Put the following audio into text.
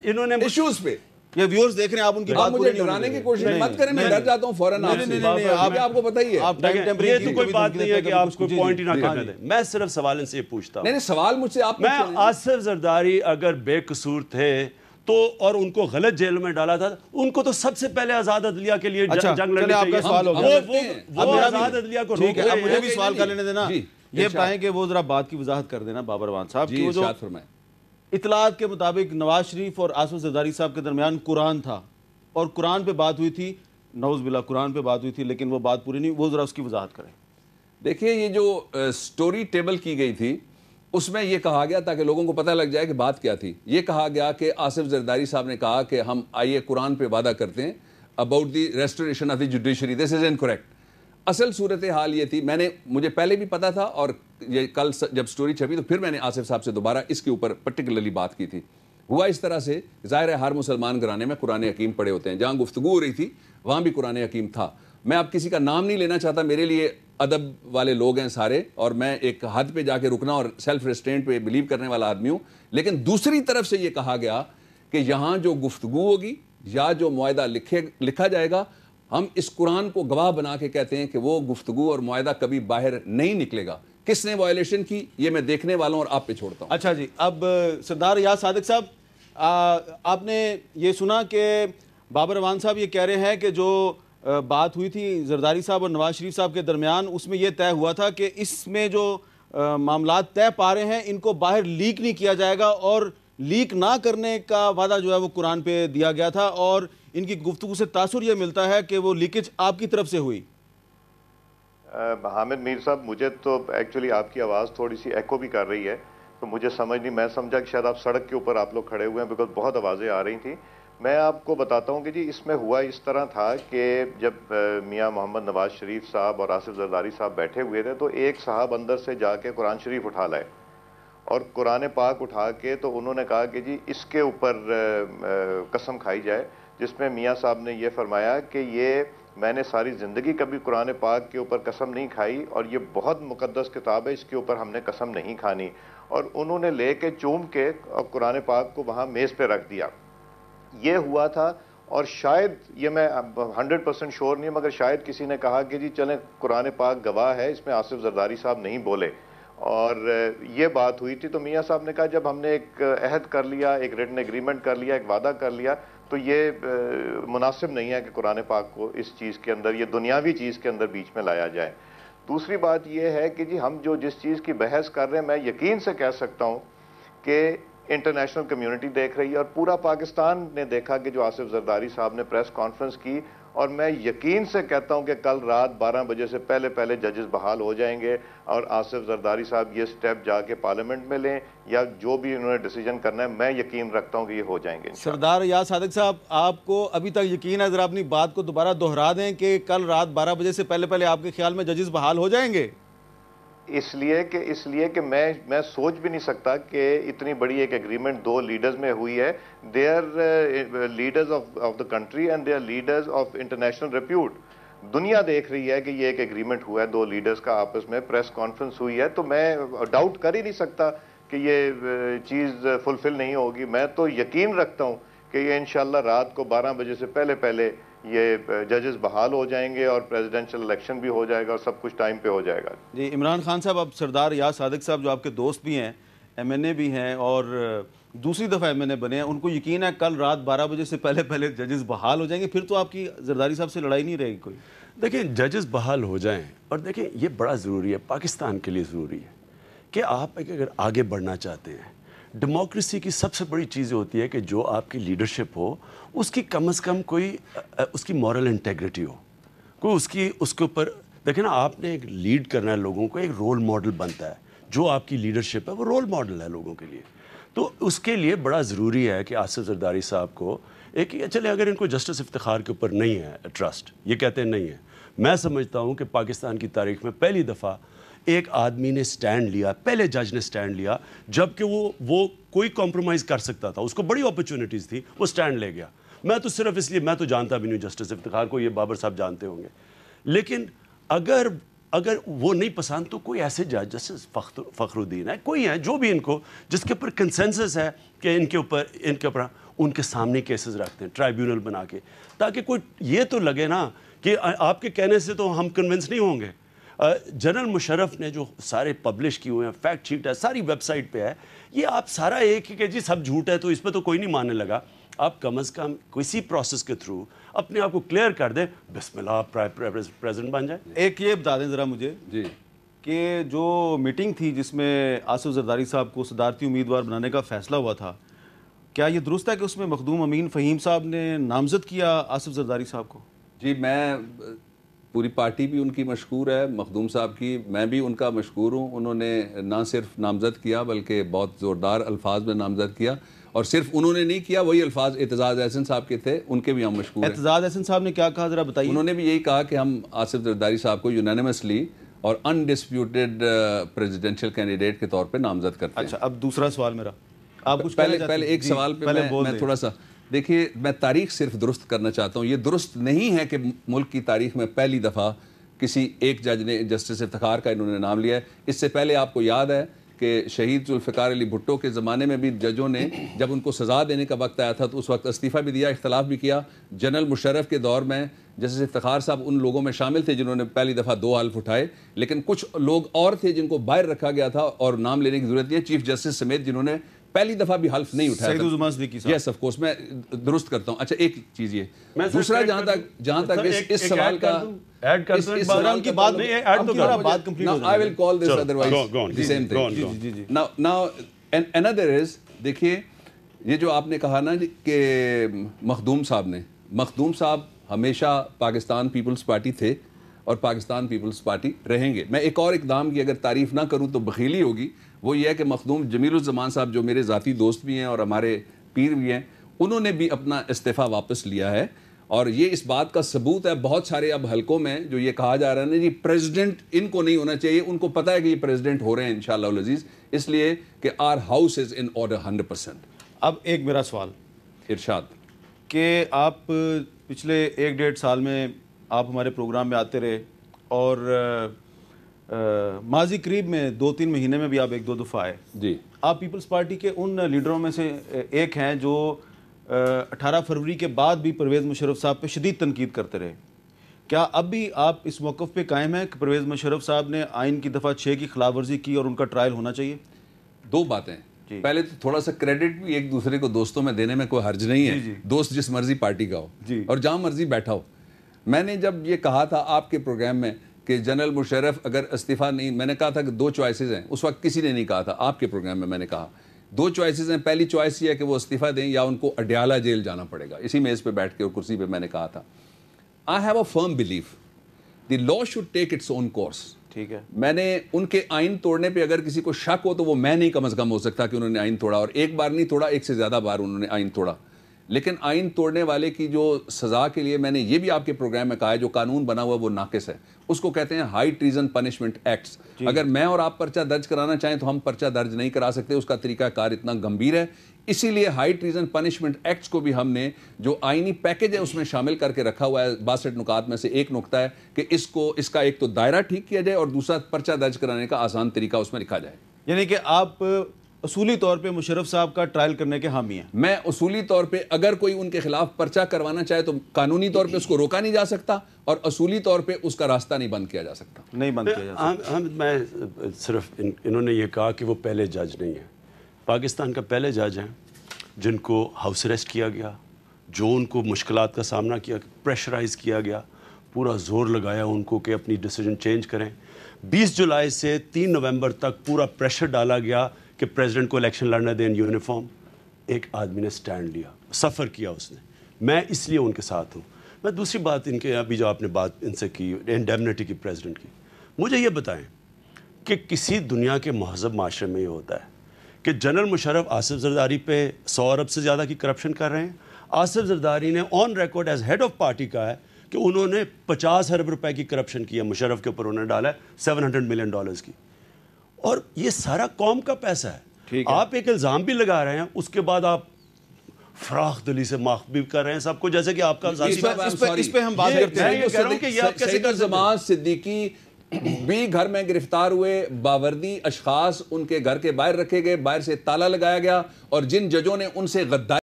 انہوں نے ایشوز پہ یہ ویورز دیکھ رہے ہیں, آپ ان کی بات مجھے ڈرانے کی کوشش مت کریں, میں ڈر جاتا ہوں فوراً آپ سے. آپ کو پتہ ہی ہے یہ تو کوئی بات نہیں ہے کہ آپ کوئی پوائنٹ ہی نہ کرنے دیں. میں صرف سوال ان سے یہ پوچھتا ہوں, نہیں سوال مجھ سے آپ میں آصف زرداری اگر بے قصور تھے تو اور ان کو غلط جیل میں ڈالا تھا, ان کو تو سب سے پہلے آزاد عدلیہ کے لیے جنگ لڑنی چاہیے. سوال ہو گیا, وہ آزاد عدلیہ کو روک رہے ہیں. مجھے بھی سوال کر لینے دینا. یہ بتائیں کہ وہ ذرا بات کی وضاحت کر دینا بابر اعوان صاحب, کہ وہ جو اطلاعات کے مطابق نواز شریف اور آصف زرداری صاحب کے درمیان قرآن تھا اور قرآن پہ بات ہوئی تھی, نعوذ باللہ قرآن پہ بات ہوئی تھی, لیکن وہ بات پوری نہیں, وہ ذرا اس کی وضاحت کریں. دیکھیے یہ جو سٹوری ٹیبل کی گئی تھی اس میں یہ کہا گیا تاکہ لوگوں کو پتہ لگ جائے کہ بات کیا تھی. یہ کہا گیا کہ آصف زرداری صاحب نے کہا کہ ہم آئیے قرآن پہ وعدہ کرتے ہیں about the restoration of the judiciary. This is incorrect. اصل صورتحال یہ تھی, مجھے پہلے بھی پتا تھا اور یہ کل جب سٹوری چھپی تو پھر میں نے آصف صاحب سے دوبارہ اس کے اوپر پرٹیکولرلی بات کی تھی. ہوا اس طرح سے, ظاہر ہے ہر مسلمان گھرانے میں قرآن حکیم پڑھے ہوتے ہیں, جہاں گفتگو ہو رہی تھی وہاں بھی قرآن حکیم تھا. میں اب کسی کا نام نہیں لینا چاہتا, میرے لیے ادب والے لوگ ہیں سارے, اور میں ایک حد پہ جا کے رکنا اور سیلف ریسٹرینٹ پہ بلیو کرنے والا آدمی ہوں. لیکن دوسری طرف سے یہ کہا گیا کہ یہاں جو گفتگو ہوگی یا جو معاہدہ لکھا جائے گا, ہم اس قرآن کو گواہ بنا کے کہتے ہیں کہ وہ گفتگو اور معاہدہ کبھی باہر نہیں نکلے گا. کس نے وائلیشن کی یہ میں دیکھنے والا ہوں اور آپ پہ چھوڑتا ہوں. اچھا جی, اب سردار ریاض صادق صاحب, آپ نے یہ سنا کہ بابر اعوان صاحب یہ کہہ رہے ہیں کہ جو بات ہوئی تھی زرداری صاحب اور نواز شریف صاحب کے درمیان, اس میں یہ طے ہوا تھا کہ اس میں جو معاملات طے پا رہے ہیں ان کو باہر لیک نہیں کیا جائے گا, اور لیک نہ کرنے کا وعدہ جو ہے وہ قرآن پہ دیا گیا تھا, اور ان کی گفتگو سے تاثر یہ ملتا ہے کہ وہ لیکیج آپ کی طرف سے ہوئی. حامد میر صاحب, مجھے تو ایکچولی آپ کی آواز تھوڑی سی ایکو بھی کر رہی ہے, تو مجھے سمجھ نہیں, میں سمجھا کہ شاید آپ سڑک کے اوپر آپ لوگ کھڑے ہوئے ہیں, بیکاز بہت آوازیں آ رہی تھیں. میں آپ کو بتاتا ہوں کہ جی اس میں ہوا اس طرح تھا کہ جب میاں محمد نواز شریف صاحب اور آصف زرداری صاحب بیٹھے ہوئے تھے تو ایک صاحب اندر سے جا کے قرآن شریف اٹھا لائے اور قرآن پاک اٹھا کے تو انہوں نے کہا کہ جی اس کے اوپر قسم کھائی جائے, جس میں میاں صاحب نے یہ فرمایا کہ یہ میں نے ساری زندگی کبھی قرآن پاک کے اوپر قسم نہیں کھائی اور یہ بہت مقدس کتاب ہے, اس کے اوپر ہم نے قسم نہیں کھانی. اور انہوں نے لے کے چوم کے اور قرآن پاک کو وہاں میز پہ رکھ دیا. یہ ہوا تھا, اور شاید یہ میں 100% شور نہیں مگر شاید کسی نے کہا کہ جی چلیں قرآن پاک گواہ ہے, اس میں آصف زرداری صاحب نہیں بولے, اور یہ بات ہوئی تھی. تو میاں صاحب نے کہا جب ہم نے ایک عہد کر لیا, ایک ریٹن ایگریمنٹ کر لیا, ایک وعدہ کر لیا, تو یہ مناسب نہیں ہے کہ قرآن پاک کو اس چیز کے اندر, یہ دنیاوی چیز کے اندر بیچ میں لایا جائے. دوسری بات یہ ہے کہ جی ہم جو جس چیز کی بحث کر رہے ہیں, میں یقین سے کہہ سکتا ہوں کہ انٹرنیشنل کمیونٹی دیکھ رہی ہے اور پورا پاکستان نے دیکھا کہ جو آصف زرداری صاحب نے پریس کانفرنس کی, اور میں یقین سے کہتا ہوں کہ کل رات 12 بجے سے پہلے ججز بحال ہو جائیں گے اور آصف زرداری صاحب یہ سٹیپ جا کے پارلیمنٹ میں لیں یا جو بھی انہوں نے ڈیسیجن کرنا ہے, میں یقین رکھتا ہوں کہ یہ ہو جائیں گے. سردار ریاض صادق صاحب, آپ کو ابھی تک یقین ہے, ذرا اپنی بات کو دوبارہ دہرا دیں کہ کل رات 12 بجے سے پہلے آپ کے خیال میں ججز بحال ہو جائیں گے؟ اس لیے کہ میں سوچ بھی نہیں سکتا کہ اتنی بڑی ایک ایگریمنٹ دو لیڈرز میں ہوئی ہے. They are leaders of the country and they are leaders of international repute. دنیا دیکھ رہی ہے کہ یہ ایک ایگریمنٹ ہوا ہے دو لیڈرز کا آپس میں, پریس کانفرنس ہوئی ہے, تو میں ڈاؤٹ کر ہی نہیں سکتا کہ یہ چیز فلفل نہیں ہوگی. میں تو یقین رکھتا ہوں کہ یہ انشاءاللہ رات کو 12 بجے سے پہلے یہ ججز بحال ہو جائیں گے اور پریزیڈنشل الیکشن بھی ہو جائے گا اور سب کچھ ٹائم پہ ہو جائے گا. جی عمران خان صاحب, اب سردار ریاض صادق صاحب جو آپ کے دوست بھی ہیں, ایم این اے بھی ہیں اور دوسری دفعہ ایم این اے بنے ہیں, ان کو یقین ہے کل رات 12 بجے سے پہلے ججز بحال ہو جائیں گے, پھر تو آپ کی زرداری صاحب سے لڑائی نہیں رہے گی کوئی. دیکھیں ججز بحال ہو جائیں, اور دیکھیں یہ بڑا ضروری ہے, پاکستان کے لیے ضروری ہے کہ آپ اگر آگے بڑھنا چاہتے ہیں, ڈیموکریسی کی سب سے بڑی چیز ہوتی ہے کہ جو آپ کی لیڈرشپ ہو اس کی کم از کم کوئی اس کی مورل انٹیگریٹی ہو, کوئی اس کے اوپر دیکھیں نا, آپ نے ایک لیڈ کرنا ہے لوگوں کو, ایک رول ماڈل بنتا ہے, جو آپ کی لیڈرشپ ہے وہ رول ماڈل ہے لوگوں کے لیے. تو اس کے لیے بڑا ضروری ہے کہ آصف زرداری صاحب کو ایک, چلے اگر ان کو جسٹس افتخار کے اوپر نہیں ہے ٹرسٹ, یہ کہتے ہیں نہیں ہے, میں سمجھتا ہوں کہ پاکستان کی تاریخ میں پہلی دفعہ ایک آدمی نے سٹینڈ لیا, پہلے جج نے سٹینڈ لیا, جبکہ وہ کوئی کمپرومائز کر سکتا تھا, اس کو بڑی اپرچونٹیز تھی, وہ سٹینڈ لے گیا. میں تو صرف اس لیے, میں تو جانتا بھی نہیں جسٹس افتخار کو, یہ بابر صاحب جانتے ہوں گے, لیکن اگر وہ نہیں پسند تو کوئی ایسے جج جسٹس فخر الدین ہے, کوئی ہے جو بھی ان کو جس کے اوپر کنسنسس ہے کہ ان کے اوپر ان کے سامنے کیسز رکھتے ہیں ٹرائیبیونل بنا کے, تاکہ کوئی یہ تو لگے نا کہ آپ کے کہنے سے تو ہم کنونس نہیں ہوں گے. جنرل مشرف نے جو سارے پبلش کیے ہوئے ہیں, فیکٹ شیٹ ہے, ساری ویب سائٹ پہ ہے, یہ آپ سارا ایک کہ جی سب جھوٹ ہے تو اس پہ تو کوئی نہیں ماننے لگا. آپ کم از کم کسی پروسیس کے تھرو اپنے آپ کو کلیئر کر دیں, بسم اللہ آپ پریزیڈنٹ بن جائیں. ایک یہ بتا دیں ذرا مجھے جی کہ جو میٹنگ تھی جس میں آصف زرداری صاحب کو صدارتی امیدوار بنانے کا فیصلہ ہوا تھا, کیا یہ درست ہے کہ اس میں مخدوم امین فہیم صاحب نے نامزد کیا آصف زرداری صاحب کو؟ جی, میں پوری پارٹی بھی ان کی مشکور ہے, مخدوم صاحب کی, میں بھی ان کا مشکور ہوں. انہوں نے نہ صرف نامزد کیا بلکہ بہت زوردار الفاظ میں نامزد کیا, اور صرف انہوں نے نہیں کیا, وہی الفاظ اعتزاز احسن صاحب کے تھے, ان کے بھی ہم مشکور ہیں. اعتزاز احسن صاحب نے کیا کہا ذرا بتائیے. انہوں نے بھی یہی کہا کہ ہم آصف زرداری صاحب کو یونانیمسلی اور انڈسپیوٹڈ پریزیڈنشیل کینڈیڈیٹ کے طور پہ نامزد کرتے ہیں. اچھا, اب دوسرا سوال میرا, آپ کچھ پہلے ایک سوال پہ میں تھوڑا سا, دیکھیے میں تاریخ صرف درست کرنا چاہتا ہوں. یہ درست نہیں ہے کہ ملک کی تاریخ میں پہلی دفعہ کسی ایک جج نے جسٹس افتخار کا انہوں نے نام لیا ہے. اس سے پہلے آپ کو یاد ہے کہ شہید ذوالفقار علی بھٹو کے زمانے میں بھی ججوں نے جب ان کو سزا دینے کا وقت آیا تھا تو اس وقت استعفیٰ بھی دیا, اختلاف بھی کیا. جنرل مشرف کے دور میں جسٹس افتخار صاحب ان لوگوں میں شامل تھے جنہوں نے پہلی دفعہ 2 حلف اٹھائے, لیکن کچھ لوگ اور تھے جن کو باہر رکھا گیا تھا اور نام لینے کی ضرورت نہیں ہے, چیف جسٹس سمیت, جنہوں نے پہلی دفعہ بھی حلف نہیں اٹھایا. سعید الزمان صدیقی صاحب. یس آف کورس, میں درست کرتا ہوں. اچھا ایک چیز یہ دوسرا, جہاں تک اس سوال کا ایڈ کر دوں, اس سوال کی بات نہیں ایڈ تو کرا, بات کمپلیٹ ہو جائے. I will call this otherwise the same thing. Now another is, دیکھیے یہ جو آپ نے کہا نا کہ مخدوم صاحب ہمیشہ پاکستان پیپلز پارٹی تھے اور پاکستان پیپلز پارٹی رہیں گے. میں ایک اور اقدام کی اگر تعریف نہ کروں تو بخیلی ہوگی, وہ یہ ہے کہ مخدوم جمیل الزمان صاحب جو میرے ذاتی دوست بھی ہیں اور ہمارے پیر بھی ہیں, انہوں نے بھی اپنا استعفیٰ واپس لیا ہے, اور یہ اس بات کا ثبوت ہے. بہت سارے اب حلقوں میں جو یہ کہا جا رہا ہے نا جی پریزیڈنٹ ان کو نہیں ہونا چاہیے, ان کو پتہ ہے کہ یہ پریزیڈنٹ ہو رہے ہیں انشاءاللہ العزیز, اس لیے کہ our house is in order 100%. اب ایک میرا سوال, ارشاد, کہ آپ پچھلے 1-1.5 سال میں آپ ہمارے پروگرام میں آتے رہے, اور ماضی قریب میں 2-3 مہینے میں بھی آپ 1-2 دفعہ آئے. جی, آپ پیپلز پارٹی کے ان لیڈروں میں سے ایک ہیں جو 18 فروری کے بعد بھی پرویز مشرف صاحب پہ شدید تنقید کرتے رہے. کیا اب بھی آپ اس موقف پہ قائم ہیں کہ پرویز مشرف صاحب نے آئین کی دفعہ 6 کی خلاف ورزی کی اور ان کا ٹرائل ہونا چاہیے؟ 2 باتیں. پہلے تو تھوڑا سا کریڈٹ بھی ایک دوسرے کو دوستوں میں دینے میں کوئی حرج نہیں ہے. دوست جس مرضی پارٹی کا ہو اور جہاں مرضی بیٹھا ہو. میں نے جب یہ کہا تھا آپ کے پروگرام میں کہ جنرل مشرف اگر استعفیٰ نہیں, میں نے کہا تھا کہ 2 چوائسیز ہیں, اس وقت کسی نے نہیں کہا تھا, آپ کے پروگرام میں نے کہا 2 چوائسیز ہیں. پہلی چوائس یہ ہے کہ وہ استعفیٰ دیں یا ان کو اڈیالہ جیل جانا پڑے گا. اسی میز پہ بیٹھ کے اور کرسی پہ میں نے کہا تھا I have a firm belief the law should take its own course. ٹھیک ہے, میں نے ان کے آئین توڑنے پہ اگر کسی کو شک ہو تو وہ میں نہیں کم از کم ہو سکتا کہ انہوں نے آئین توڑا, اور ایک بار نہیں توڑا, ایک سے زیادہ بار انہوں نے آئین توڑا. لیکن آئین توڑنے والے کی جو سزا کے لیے میں نے یہ بھی آپ کے پروگرام میں کہا ہے جو قانون بنا ہوا وہ ناقص ہے, اس کو کہتے ہیں ہائی ٹریزن پنشمنٹ ایکٹس. اگر میں اور آپ پرچہ درج کرانا چاہیں تو ہم پرچہ درج نہیں کرا سکتے, اس کا طریقہ کار اتنا گمبھیر ہے. اسی لیے ہائی ٹریزن پنشمنٹ ایکٹس کو بھی ہم نے جو آئینی پیکج ہے اس میں شامل کر کے رکھا ہوا ہے. 62 نکات میں سے ایک نکتہ ہے کہ اس کا ایک تو دائرہ ٹھیک کیا جائے اور دوسرا پرچہ درج کرانے کا آسان طریقہ اس میں لکھا جائے. یعنی کہ آپ اصولی طور پہ مشرف صاحب کا ٹرائل کرنے کے حامی ہیں؟ میں اصولی طور پہ اگر کوئی ان کے خلاف پرچہ کروانا چاہے تو قانونی طور پہ اس کو روکا نہیں جا سکتا, اور اصولی طور پہ اس کا راستہ نہیں بند کیا جا سکتا. نہیں بند کیا جا سکتا. میں صرف انہوں نے یہ کہا کہ وہ پہلے جج نہیں ہیں, پاکستان کا پہلے جج ہیں جن کو ہاؤس اریسٹ کیا گیا, جو ان کو مشکلات کا سامنا کیا, پریشرائز کیا گیا, پورا زور لگایا ان کو کہ اپنی ڈیسیجن چینج کریں. 20 جولائی سے 3 نومبر تک پورا پریشر ڈالا گیا کہ پریزیڈنٹ کو الیکشن لڑنے دیں ان یونیفارم. ایک آدمی نے سٹینڈ لیا, سفر کیا اس نے, میں اس لیے ان کے ساتھ ہوں. میں دوسری بات ان کے ابھی جو آپ نے بات ان سے کی انڈیمنٹی کی پریزیڈنٹ کی, مجھے یہ بتائیں کہ کسی دنیا کے مہذب معاشرے میں یہ ہوتا ہے کہ جنرل مشرف آصف زرداری پہ 100 ارب سے زیادہ کی کرپشن کر رہے ہیں. آصف زرداری نے on record as head of party کہا ہے کہ انہوں نے 50 ارب روپے کی کرپشن کی ہے, مشرف کے اوپر انہوں نے ڈالا ہے $700 ملین کی, اور یہ سارا قوم کا پیسہ ہے. آپ ایک الزام بھی لگا رہے ہیں, اس کے بعد آپ فراخ دلی سے معاف بھی کر رہے ہیں سب کو, جیسے کہ آپ کا اس پہ ہم بات کرتے ہیں. سعید الزمان صدیقی بھی گھر میں گرفتار ہوئے, باوردی اشخاص ان کے گھر کے باہر رکھے گئے, باہر سے تالا لگایا گیا, اور جن ججوں نے ان سے غداری